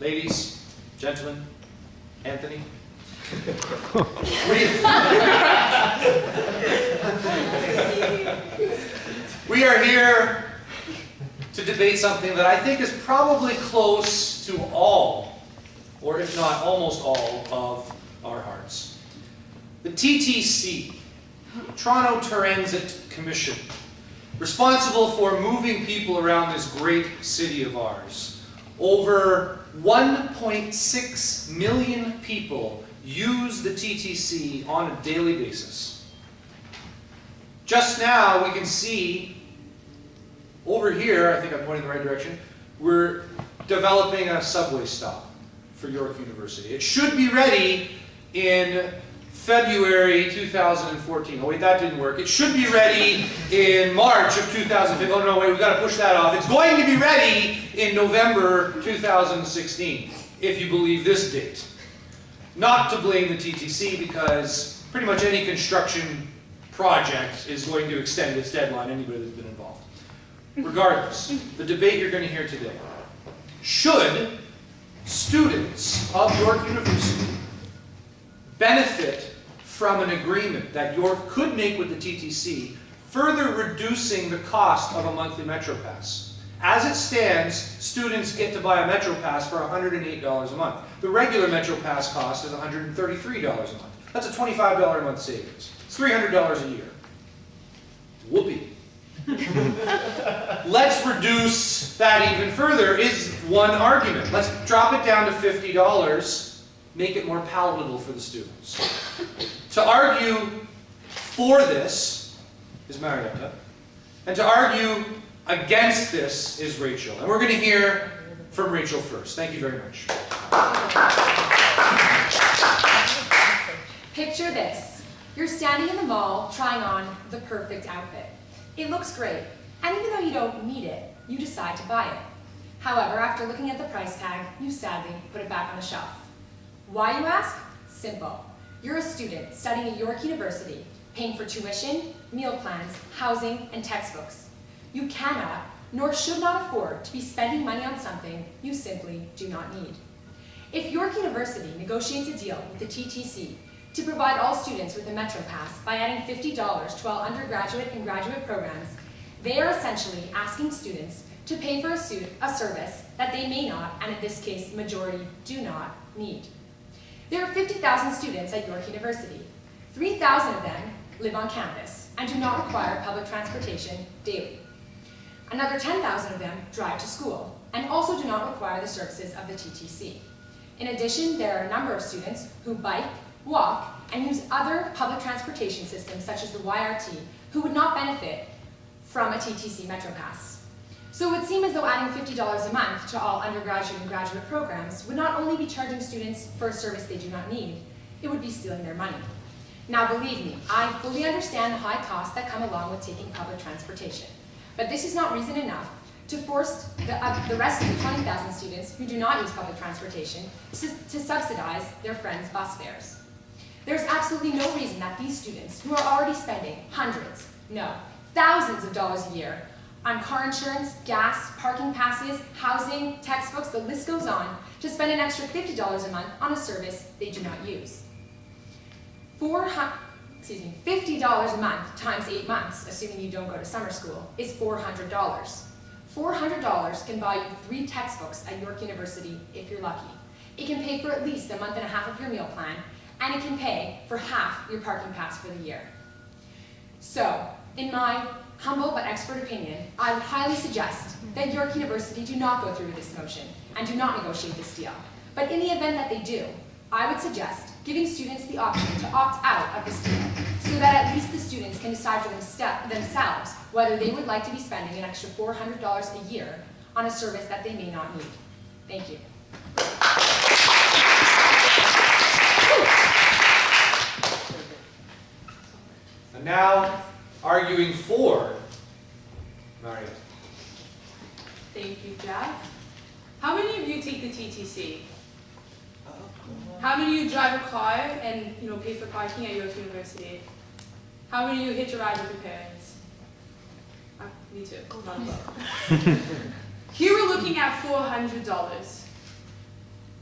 Ladies, gentlemen, Anthony. We are here to debate something that I think is probably close to all, or if not almost all, of our hearts. The TTC, Toronto Transit Commission, responsible for moving people around this great city of ours. Over 1.6 million people use the TTC on a daily basis. Just now we can see over here, I think I'm pointing in the right direction, we're developing a subway stop for York University. It should be ready in February 2014. Oh wait, that didn't work. It should be ready in March of 2015. Oh no, wait, we've got to push that off. It's going to be ready in November 2016, if you believe this date. Not to blame the TTC, because pretty much any construction project is going to extend its deadline, anybody that's been involved. Regardless, the debate you're going to hear today: should students of York University benefit from an agreement that York could make with the TTC, further reducing the cost of a monthly Metro Pass? As it stands, students get to buy a Metro Pass for $108 a month. The regular Metro Pass cost is $133 a month. That's a $25 a month savings. It's $300 a year. Whoopee. Let's reduce that even further, is one argument. Let's drop it down to $50, make it more palatable for the students. To argue for this is Marietta, and to argue against this is Rachel. And we're going to hear from Rachel first. Thank you very much. Picture this. You're standing in the mall trying on the perfect outfit. It looks great, and even though you don't need it, you decide to buy it. However, after looking at the price tag, you sadly put it back on the shelf. Why, you ask? Simple. You're a student studying at York University, paying for tuition, meal plans, housing, and textbooks. You cannot, nor should not afford to be spending money on something you simply do not need. If York University negotiates a deal with the TTC to provide all students with a Metro Pass by adding $50 to all undergraduate and graduate programs, they are essentially asking students to pay for a service that they may not, and in this case, the majority, do not need. There are 50,000 students at York University. 3,000 of them live on campus and do not require public transportation daily. Another 10,000 of them drive to school and also do not require the services of the TTC. In addition, there are a number of students who bike, walk, and use other public transportation systems such as the YRT who would not benefit from a TTC Metro Pass. So it would seem as though adding $50 a month to all undergraduate and graduate programs would not only be charging students for a service they do not need, it would be stealing their money. Now believe me, I fully understand the high costs that come along with taking public transportation, but this is not reason enough to force the rest of the 20,000 students who do not use public transportation to subsidize their friends' bus fares. There's absolutely no reason that these students, who are already spending hundreds, no, thousands of dollars a year on car insurance, gas, parking passes, housing, textbooks, the list goes on, to spend an extra $50 a month on a service they do not use. $50 a month times 8 months, assuming you don't go to summer school, is $400. $400 can buy you 3 textbooks at York University if you're lucky. It can pay for at least a month and a half of your meal plan, and it can pay for half your parking pass for the year. So, in my humble but expert opinion, I would highly suggest that York University do not go through with this motion and do not negotiate this deal. But in the event that they do, I would suggest giving students the option to opt out of this deal so that at least the students can decide for themselves whether they would like to be spending an extra $400 a year on a service that they may not need. Thank you. And now, arguing for Marietta. Thank you, Jeff. How many of you take the TTC? How many of you drive a car and pay for parking at York University? How many of you hitch a ride with your parents? Me too. Not well. Here we're looking at $400.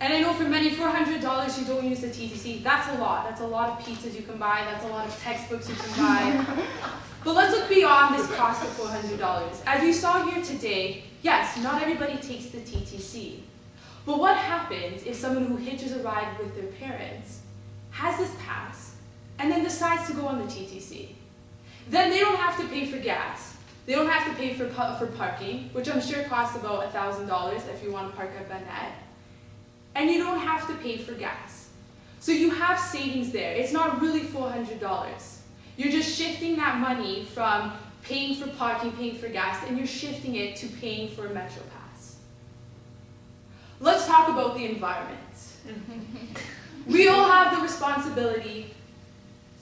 And I know for many, $400 you don't use the TTC. That's a lot. That's a lot of pizzas you can buy. That's a lot of textbooks you can buy. But let's look beyond this cost of $400. As we saw here today, yes, not everybody takes the TTC. But what happens if someone who hitches a ride with their parents has this pass and then decides to go on the TTC? Then they don't have to pay for gas. They don't have to pay for parking, which I'm sure costs about $1,000 if you want to park at Burnett. And you don't have to pay for gas. So you have savings there. It's not really $400. You're just shifting that money from paying for parking, paying for gas, and you're shifting it to paying for a Metro Pass. Let's talk about the environment. We all have the responsibility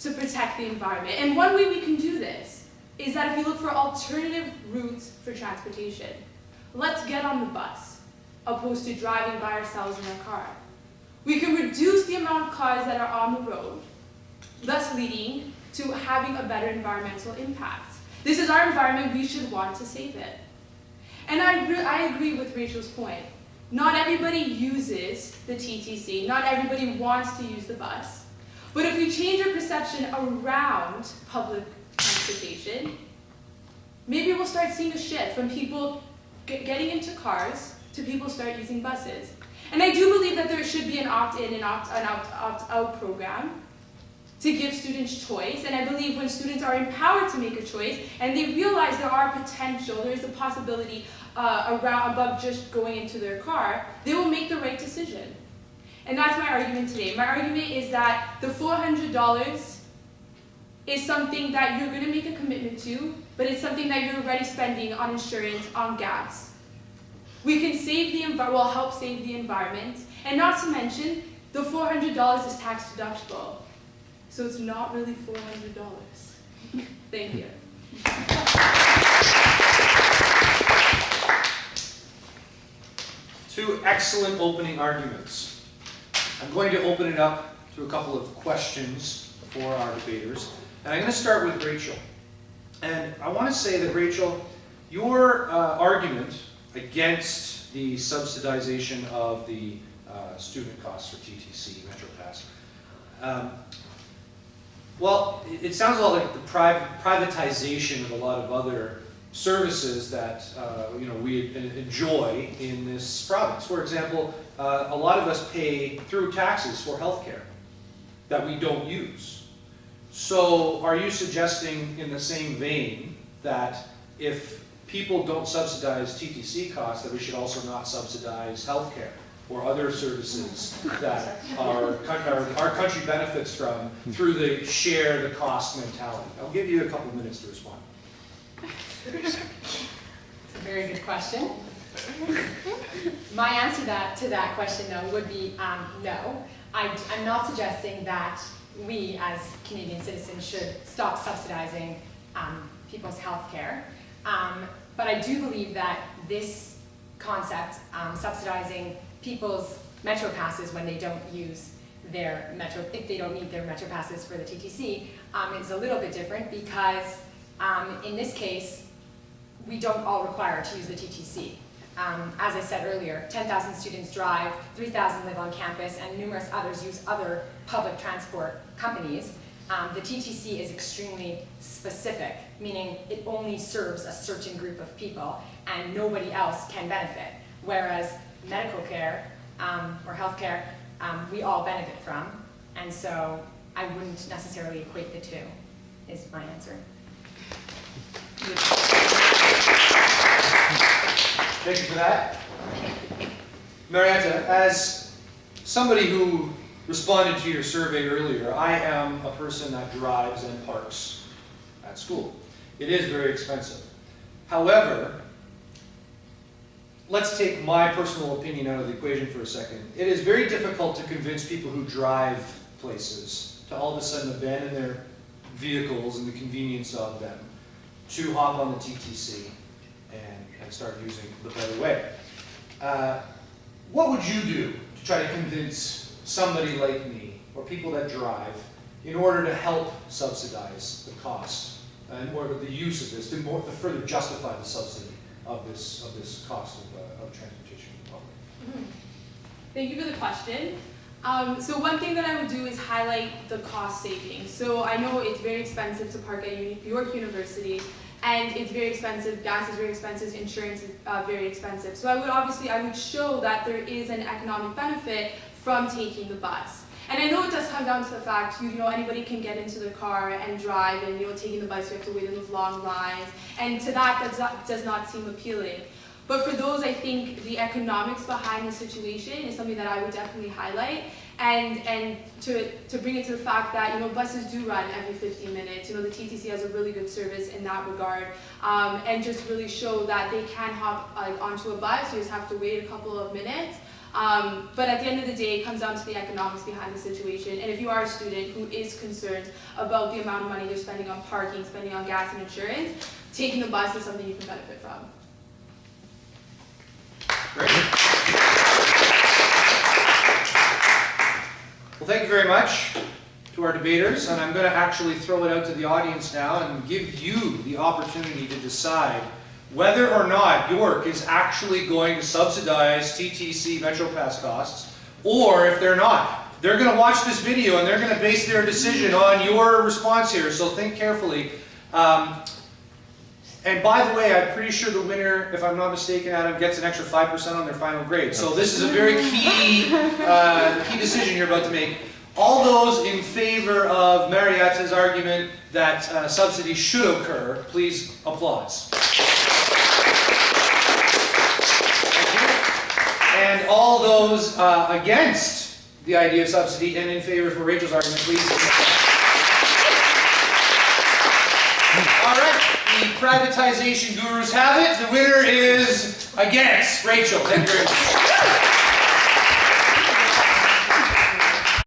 to protect the environment. And one way we can do this is that if we look for alternative routes for transportation, let's get on the bus, opposed to driving by ourselves in our car. We can reduce the amount of cars that are on the road, thus leading to having a better environmental impact. This is our environment, we should want to save it. And I agree with Rachel's point. Not everybody uses the TTC, not everybody wants to use the bus. But if we change our perception around public transportation, maybe we'll start seeing a shift from people getting into cars to people start using buses. And I do believe that there should be an opt-in and opt-out program to give students choice. And I believe when students are empowered to make a choice and they realize there are potential, there is a possibility above just going into their car, they will make the right decision. And that's my argument today. My argument is that the $400 is something that you're going to make a commitment to, but it's something that you're already spending on insurance, on gas. We can save the help save the environment, and not to mention, the $400 is tax deductible. So it's not really $400. Thank you. Two excellent opening arguments. I'm going to open it up to a couple of questions for our debaters. And I'm going to start with Rachel. And I want to say that, Rachel, your argument against the subsidization of the student costs for TTC, Metro Pass, well, it sounds a lot like the privatization of a lot of other services that we enjoy in this province. For example, a lot of us pay through taxes for healthcare that we don't use. So are you suggesting in the same vein that if people don't subsidize TTC costs, that we should also not subsidize healthcare or other services that our country benefits from through the share the cost mentality? I'll give you a couple minutes to respond. It's a very good question. My answer to that question, though, would be no. I'm not suggesting that we, as Canadian citizens, should stop subsidizing people's health care. But I do believe that this concept, subsidizing people's Metro passes when they don't use their Metro, if they don't need their Metro passes for the TTC, is a little bit different because in this case, we don't all require to use the TTC. As I said earlier, 10,000 students drive, 3,000 live on campus, and numerous others use other public transport companies. The TTC is extremely specific, meaning it only serves a certain group of people and nobody else can benefit. Whereas medical care or health care, we all benefit from. And so I wouldn't necessarily equate the two, is my answer. Thank you for that. Marietta, as somebody who responded to your survey earlier, I am a person that drives and parks at school. It is very expensive. However, let's take my personal opinion out of the equation for a second. It is very difficult to convince people who drive places to all of a sudden abandon their vehicles and the convenience of them to hop on the TTC and start using the better way. What would you do to try to convince somebody like me or people that drive in order to help subsidize the cost and or the use of this, to further justify the subsidy of this cost of transportation in the public? Thank you for the question. So one thing that I would do is highlight the cost savings. So I know it's very expensive to park at York University, and it's very expensive, gas is very expensive, insurance is very expensive. So I would show that there is an economic benefit from taking the bus. And I know it does come down to the fact, anybody can get into the car and drive, and taking the bus you have to wait in those long lines, and to that does not seem appealing. But for those, I think the economics behind the situation is something that I would definitely highlight, and to bring it to the fact that buses do run every 15 minutes. The TTC has a really good service in that regard, and just really show that they can hop onto a bus. You just have to wait a couple of minutes. But at the end of the day, it comes down to the economics behind the situation. And if you are a student who is concerned about the amount of money they're spending on parking, spending on gas and insurance, taking the bus is something you can benefit from. Great. Well, thank you very much to our debaters, and I'm going to actually throw it out to the audience now and give you the opportunity to decide whether or not York is actually going to subsidize TTC MetroPass costs, or if they're not. They're going to watch this video and they're going to base their decision on your response here, so think carefully. And by the way, I'm pretty sure the winner, if I'm not mistaken, Adam, gets an extra 5% on their final grade. So this is a very key decision you're about to make. All those in favor of Marietta's argument that subsidy should occur, please applause. And all those against the idea of subsidy and in favor for Rachel's argument, please. All right, the privatization gurus have it. The winner is against Rachel. Thank you very much.